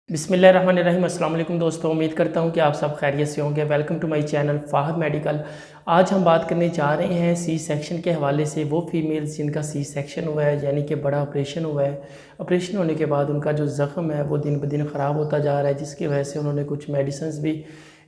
बिस्मिल्लाहिर्रहमानिर्रहीम। अस्सलाम वालेकुम दोस्तों, उम्मीद करता हूँ कि आप सब खैरियत से होंगे। Welcome to my channel Fahad medical. आज हम बात करने जा रहे हैं सी सेक्शन के हवाले से। वो फीमेल्स जिनका सी सेक्शन हुआ है, यानी कि बड़ा ऑपरेशन हुआ है। ऑपरेशन होने के बाद उनका जो ज़ख़म है वो दिन ब दिन ख़राब होता जा रहा है, जिसकी वजह से उन्होंने कुछ मेडिसिन्स भी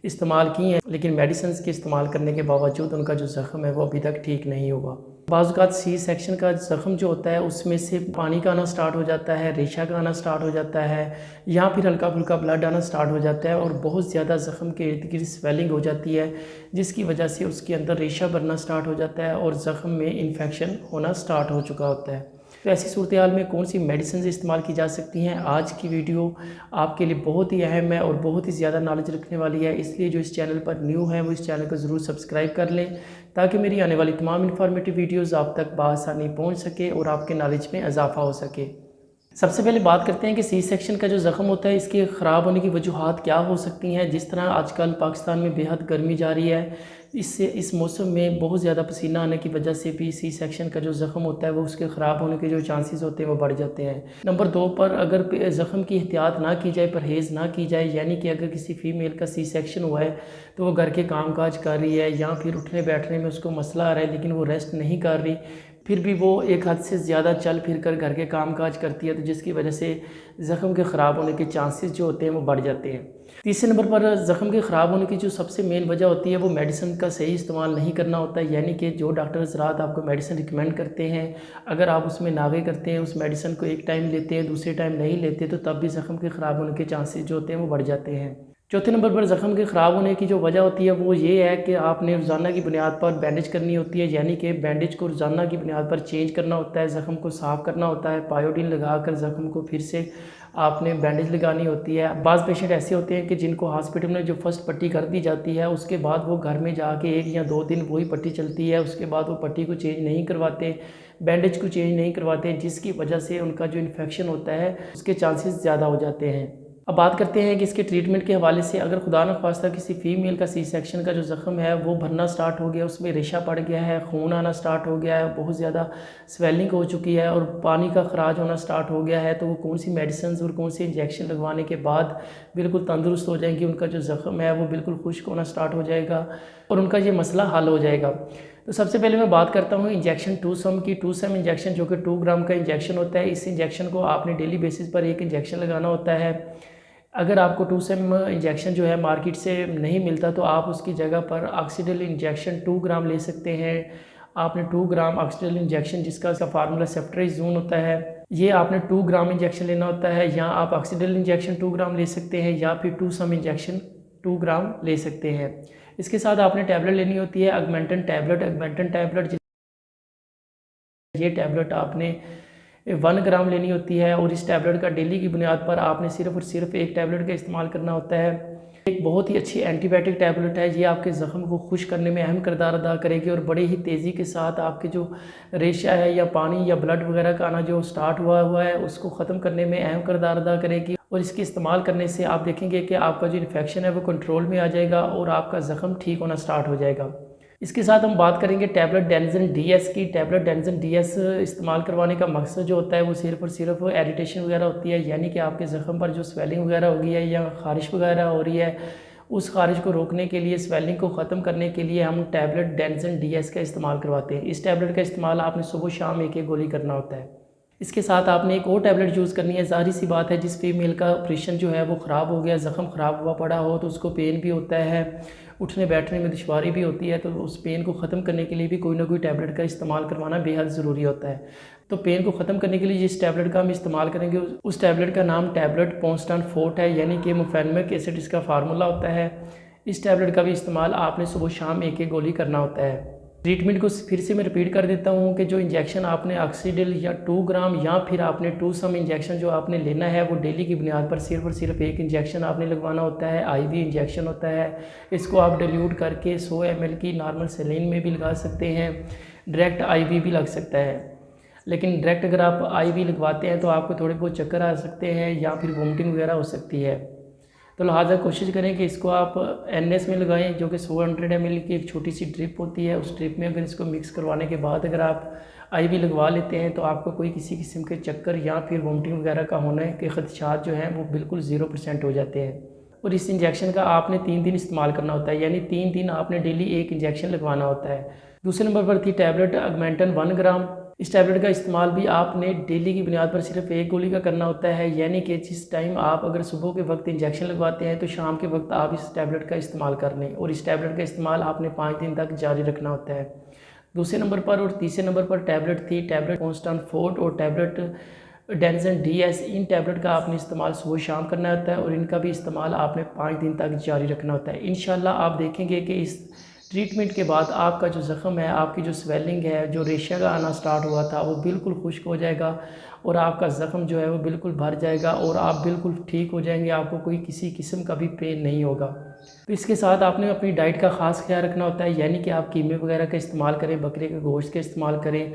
इस्तेमाल की हैं, लेकिन मेडिसिन्स के इस्तेमाल करने के बावजूद उनका जो ज़ख़म है वो अभी तक ठीक नहीं हुआ। बाज़ औक़ात सी सेक्शन का ज़ख़म जो होता है उसमें से पानी का आना स्टार्ट हो जाता है, रेशा का आना स्टार्ट हो जाता है, या फिर हल्का फुल्का ब्लड आना स्टार्ट हो जाता है और बहुत ज़्यादा ज़ख़म के इर्द गिर्द स्वेलिंग हो जाती है, जिसकी वजह से उसके अंदर रेशा बनना स्टार्ट हो जाता है और ज़ख़म में इन्फेक्शन होना स्टार्ट हो चुका होता है। तो ऐसी सूरत हाल में कौन सी मेडिसिन इस्तेमाल की जा सकती हैं, आज की वीडियो आपके लिए बहुत ही अहम है और बहुत ही ज़्यादा नॉलेज रखने वाली है। इसलिए जो इस चैनल पर न्यू है वो इस चैनल को ज़रूर सब्सक्राइब कर लें, ताकि मेरी आने वाली तमाम इन्फॉर्मेटिव वीडियोज़ आप तक बआसानी पहुँच सके और आपके नॉलेज में इजाफ़ा हो सके। सबसे पहले बात करते हैं कि सी सेक्शन का जो ज़ख़म होता है इसके ख़राब होने की वजूहात क्या हो सकती हैं। जिस तरह आजकल पाकिस्तान में बेहद गर्मी जा रही है, इससे इस मौसम में बहुत ज़्यादा पसीना आने की वजह से भी सी सेक्शन का जो ज़ख़म होता है वो उसके ख़राब होने के जो चांसेस होते हैं वो बढ़ जाते हैं। नंबर 2 पर अगर ज़ख़म की एहतियात ना की जाए, परहेज़ ना की जाए, यानी कि अगर किसी फ़ीमेल का सी सेक्शन हुआ है तो वो घर के काम काज कर रही है या फिर उठने बैठने में उसको मसला आ रहा है, लेकिन वो रेस्ट नहीं कर रही, फिर भी वो एक हद से ज़्यादा चल फिर कर घर के काम काज करती है, तो जिसकी वजह से ज़ख़म के ख़राब होने के चांसेस जो होते हैं वो बढ़ जाते हैं। तीसरे नंबर पर ज़ख़म के ख़राब होने की जो सबसे मेन वजह होती है वो मेडिसिन का सही इस्तेमाल नहीं करना होता है। यानी कि जो डॉक्टर हज़रात आपको मेडिसिन रिकमेंड करते हैं, अगर आप उसमें नागे करते हैं, उस मेडिसिन को एक टाइम लेते हैं, दूसरे टाइम नहीं लेते, तो तब भी ज़ख़म के ख़राब होने के चांसेस जो होते हैं वो बढ़ जाते हैं। चौथे नंबर पर ज़ख़म के ख़राब होने की जो वजह होती है वो ये है कि आपने रोज़ाना की बुनियाद पर बैंडेज करनी होती है, यानी कि बैंडेज को रोज़ाना की बुनियाद पर चेंज करना होता है, ज़ख़म को साफ़ करना होता है, पायोडीन लगाकर ज़ख़म को फिर से आपने बैंडेज लगानी होती है। बाज़ पेशेंट ऐसे होते हैं कि जिनको हॉस्पिटल में जो फर्स्ट पट्टी कर दी जाती है उसके बाद वो घर में जाके 1 या 2 दिन वही पट्टी चलती है, उसके बाद वो पट्टी को चेंज नहीं करवाते, बैंडेज को चेंज नहीं करवाते, जिसकी वजह से उनका जो इन्फेक्शन होता है उसके चांसेस ज़्यादा हो जाते हैं। अब बात करते हैं कि इसके ट्रीटमेंट के हवाले से। अगर खुदा न ख्वास्ता किसी फ़ीमेल का सी सेक्शन का जो ज़ख़म है वो भरना स्टार्ट हो गया, उसमें रेशा पड़ गया है, खून आना स्टार्ट हो गया है, बहुत ज़्यादा स्वेलिंग हो चुकी है और पानी का खराज होना स्टार्ट हो गया है, तो वो कौन सी मेडिसिन और कौन से इंजेक्शन लगवाने के बाद बिल्कुल तंदुरुस्त हो जाएंगी, उनका जो ज़ख़म है वो बिल्कुल खुश्क होना स्टार्ट हो जाएगा और उनका ये मसला हल हो जाएगा। तो सबसे पहले मैं बात करता हूँ इंजेक्शन टूसम की। टूसम इंजेक्शन जो कि 2 ग्राम का इंजेक्शन होता है, इस इंजेक्शन को आपने डेली बेसिस पर एक इंजेक्शन लगाना होता है। अगर आपको टूसम इंजेक्शन जो है मार्केट से नहीं मिलता तो आप उसकी जगह पर ऑक्सीडिल इंजेक्शन 2 ग्राम ले सकते हैं। आपने 2 ग्राम ऑक्सीडिल इंजेक्शन, जिसका इसका फार्मूला सेफ्ट्राइजोन होता है, ये आपने 2 ग्राम इंजेक्शन लेना होता है। या आप ऑक्सीडिल इंजेक्शन 2 ग्राम ले सकते हैं या फिर टूसम इंजेक्शन 2 ग्राम ले सकते हैं। इसके साथ आपने टैबलेट लेनी होती है, ऑगमेंटन टैबलेट। ऑगमेंटन टैबलेट, ये टैबलेट आपने 1 ग्राम लेनी होती है और इस टैबलेट का डेली की बुनियाद पर आपने सिर्फ़ और सिर्फ एक टैबलेट का इस्तेमाल करना होता है। एक बहुत ही अच्छी एंटीबायोटिक टैबलेट है, ये आपके ज़ख़म को खुश्क करने में अहम किरदार अदा करेगी और बड़े ही तेज़ी के साथ आपके जो रेशा है या पानी या ब्लड वगैरह का आना जो स्टार्ट हुआ है उसको ख़त्म करने में अहम किरदार अदा करेगी। और इसके इस्तेमाल करने से आप देखेंगे कि आपका जो इन्फेक्शन है वो कंट्रोल में आ जाएगा और आपका ज़ख़म ठीक होना स्टार्ट हो जाएगा। इसके साथ हम बात करेंगे टैबलेट डेनिजन डीएस की। टैबलेट डेनिजन डीएस इस्तेमाल करवाने का मकसद जो होता है वो सिर्फ और सिर्फ इरिटेशन वगैरह होती है, यानी कि आपके ज़ख़म पर जो स्वेलिंग वगैरह हो गई है या ख़ारिश वगैरह हो रही है, उस ख़ारिश को रोकने के लिए, स्वेलिंग को ख़त्म करने के लिए हम टैबलेट डेनिजन डीएस का इस्तेमाल करवाते हैं। इस टैबलेट का इस्तेमाल आपने सुबह शाम एक गोली करना होता है। इसके साथ आपने एक और टैबलेट यूज़ करनी है। ज़ाहिर सी बात है, जिस फीमेल का ऑपरेशन जो है वो ख़राब हो गया, ज़ख़म ख़राब हुआ पड़ा हो, तो उसको पेन भी होता है, उठने बैठने में दुश्वारी भी होती है, तो उस पेन को ख़त्म करने के लिए भी कोई ना कोई टैबलेट का इस्तेमाल करवाना बेहद ज़रूरी होता है। तो पेन को ख़त्म करने के लिए जिस टैबलेट का हम इस्तेमाल करेंगे उस टैबलेट का नाम टैबलेट पोंस्टान फोर्ट है, यानी कि मुफेनमिक एसिड इसका फार्मूला होता है। इस टैबलेट का भी इस्तेमाल आपने सुबह शाम एक गोली करना होता है। ट्रीटमेंट को फिर से मैं रिपीट कर देता हूँ कि जो इंजेक्शन आपने ऑक्सीडिल या 2 ग्राम या फिर आपने टूसम इंजेक्शन जो आपने लेना है वो डेली की बुनियाद पर सिर्फ और सिर्फ एक इंजेक्शन आपने लगवाना होता है। आईवी इंजेक्शन होता है, इसको आप डिल्यूट करके 100 ml की नॉर्मल सलीन में भी लगा सकते हैं, डायरेक्ट आईवी भी लग सकता है। लेकिन डायरेक्ट अगर आप आईवी लगवाते हैं तो आपको थोड़े बहुत चक्कर आ सकते हैं या फिर वोमिटिंग वगैरह हो सकती है। तो लिहाजा कोशिश करें कि इसको आप NS में लगाएं, जो कि 100 ml की एक छोटी सी ड्रिप होती है। उस ड्रिप में अगर इसको मिक्स करवाने के बाद अगर आप IV लगवा लेते हैं तो आपको कोई किसी किस्म के चक्कर या फिर वोमिटिंग वगैरह का होने के खदशात जो हैं वो बिल्कुल 0% हो जाते हैं। और इस इंजेक्शन का आपने 3 दिन इस्तेमाल करना होता है, यानी 3 दिन आपने डेली एक इंजेक्शन लगवाना होता है। दूसरे नंबर पर थी टैबलेट ऑगमेंटन 1 ग्राम। इस टैबलेट का इस्तेमाल भी आपने डेली की बुनियाद पर सिर्फ एक गोली का करना होता है, यानी कि जिस टाइम आप अगर सुबह के वक्त इंजेक्शन लगवाते हैं तो शाम के वक्त आप इस टैबलेट का इस्तेमाल कर लें, और इस टैबलेट का इस्तेमाल आपने 5 दिन तक जारी रखना होता है। दूसरे नंबर पर और तीसरे नंबर पर टैबलेट थी टैबलेट कॉन्स्टेंट फोर्ट और टैबलेट डेंजन DS। इन टैबलेट का आपने इस्तेमाल सुबह शाम करना होता है और इनका भी इस्तेमाल आपने 5 दिन तक जारी रखना होता है। इंशाल्लाह आप देखेंगे कि इस ट्रीटमेंट के बाद आपका जो ज़ख़म है, आपकी जो स्वेलिंग है, जो रेशा का आना स्टार्ट हुआ था वो बिल्कुल खुश्क हो जाएगा और आपका ज़ख़म जो है वो बिल्कुल भर जाएगा और आप बिल्कुल ठीक हो जाएंगे। आपको कोई किसी किस्म का भी पेन नहीं होगा। तो इसके साथ आपने अपनी डाइट का ख़ास ख्याल रखना होता है, यानी कि आप कीमे वगैरह का इस्तेमाल करें, बकरे के गोश्त का इस्तेमाल करें,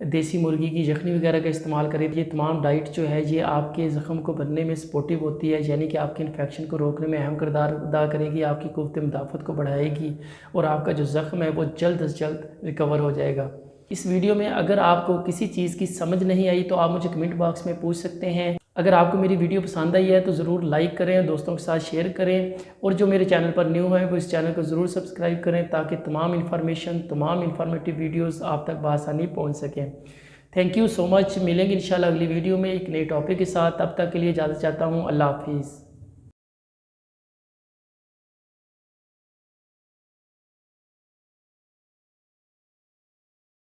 देसी मुर्गी की यखनी वगैरह का इस्तेमाल करें। ये तमाम डाइट जो है ये आपके ज़ख़म को बनने में सपोर्टिव होती है, यानी कि आपके इन्फेक्शन को रोकने में अहम किरदार अदा करेगी, आपकी क़ुव्वत मुदाफ़त को बढ़ाएगी और आपका जो ज़ख़म है वो जल्द अज जल्द रिकवर हो जाएगा। इस वीडियो में अगर आपको किसी चीज़ की समझ नहीं आई तो आप मुझे कमेंट बॉक्स में पूछ सकते हैं। अगर आपको मेरी वीडियो पसंद आई है तो ज़रूर लाइक करें, दोस्तों के साथ शेयर करें, और जो मेरे चैनल पर न्यू है वो इस चैनल को ज़रूर सब्सक्राइब करें ताकि तमाम इन्फॉर्मेटिव वीडियोस आप तक बआसानी पहुंच सकें। Thank you so much. मिलेंगे इंशाल्लाह अगली वीडियो में एक नए टॉपिक के साथ। तब तक के लिए इजाज़त चाहता हूँ। अल्लाह हाफिज़।